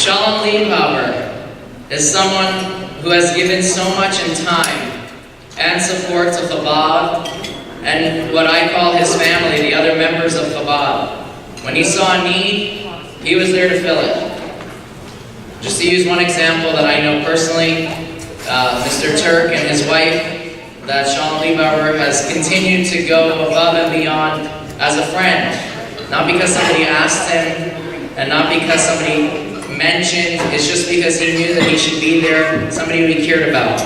Shalom Liebhaber is someone who has given so much in time and support to Chabad and what I call his family, the other members of Chabad. When he saw a need, he was there to fill it. Just to use one example that I know personally, Mr. Turk and his wife, that Shalom Liebhaber has continued to go above and beyond as a friend. Not because somebody asked him, and not because somebody mentioned, it's just because he knew that he should be there, somebody who he cared about.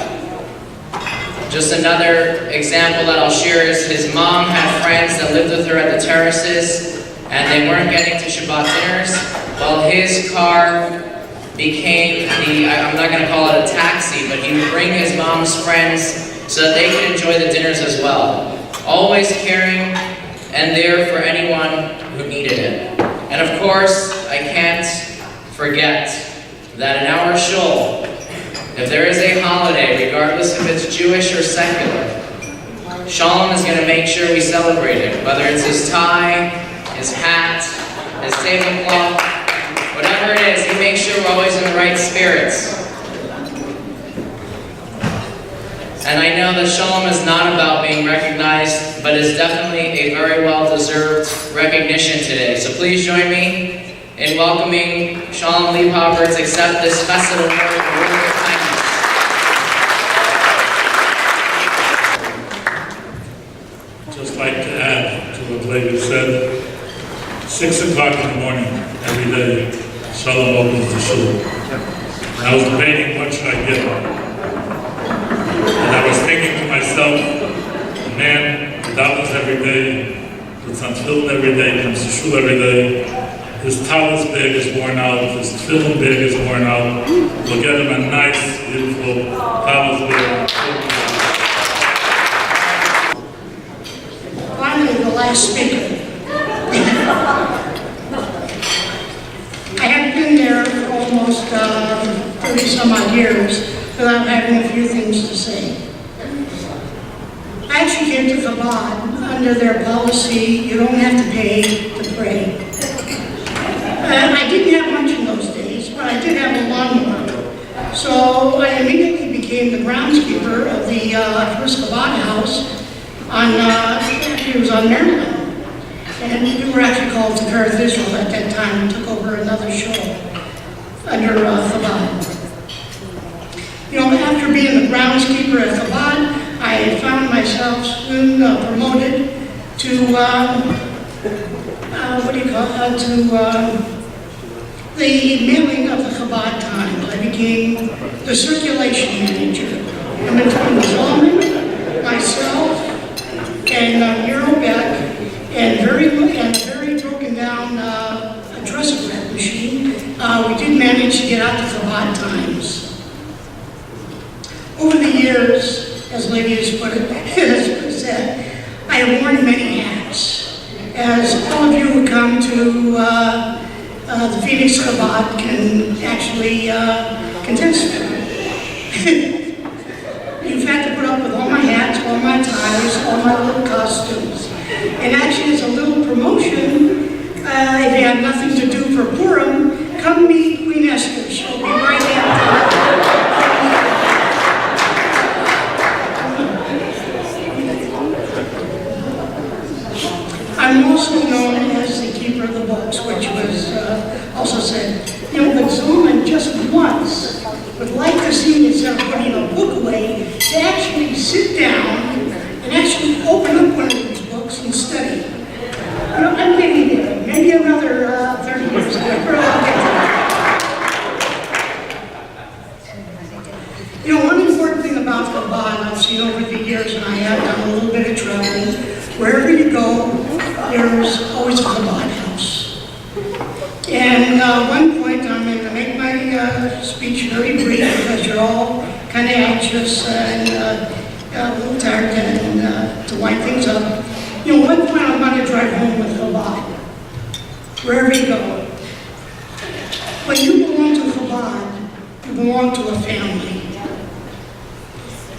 Just another example that I'll share is his mom had friends that lived with her at the terraces, and they weren't getting to Shabbat dinners. Well, his car became I'm not going to call it a taxi, but he would bring his mom's friends so that they could enjoy the dinners as well. Always caring and there for anyone who needed it. And of course, I can't forget that in our shul, if there is a holiday, regardless if it's Jewish or secular, Sholom is going to make sure we celebrate it. Whether it's his tie, his hat, his tablecloth, whatever it is, he makes sure we're always in the right spirits. And I know that Sholom is not about being recognized, but is definitely a very well-deserved recognition today. So please join me in welcoming Shalom Liebhaber to accept this Chesed award for work of kindness. Just like to add to what Lady said, 6 o'clock in the morning every day, Shalom opens the shul. And I was debating what should I give her. And I was thinking to myself, a man who davens every day, puts on tefillin every day, comes to shul every day, his talis bag is worn out, his tefillin bag is worn out, we'll get him a nice, beautiful talis bag. Finally, the last speaker. I have been there for almost 30 some odd years without having a few things to say. I actually came to Chabad under their policy, you don't have to pay to pray. I didn't have much in those days, but I did have a lawnmower. So I immediately became the groundskeeper of the first Chabad house it was on Maryland. And we were actually called Chaparral Israel at that time and took over another show under Chabad. You know, after being the groundskeeper at Chabad, I found myself soon promoted to, the mailing of the Chabad Times. I became the circulation manager. And between Zalman, myself, and Euro Beck, and a very broken down addressograph machine, we did manage to get out the Chabad Times. Over the years, as Lady has put it, has said, I have worn many hats. As all of you who come to the Phoenix Chabad can actually contest. You've had to put up with all my hats, all my ties, all my little costumes. And actually, as a little promotion, if you have nothing to do for Purim, come meet Queen Esther. She'll be right after. I'm also known as the keeper of the books, which was also said. You know, but Zalman just once would like to see me instead of putting a book away, to actually sit down and actually open up one of these books and study. You know, I'm getting there. Maybe another 30 years later, I'll get there. You know, one important thing about Chabad I've seen over the years, and I have done a little bit of traveling, wherever you go, there's always a Chabad house. And one point, I'm going to make my speech very brief because you're all kind of anxious and a little tired and to wind things up. You know, one point I'm going to drive home with Chabad, wherever you go. When you belong to Chabad, you belong to a family.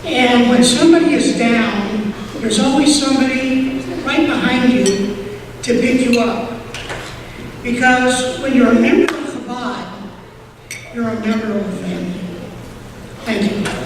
And when somebody is down, there's always somebody right behind you to pick you up. Because when you're a member of Chabad, you're a member of the family. Thank you.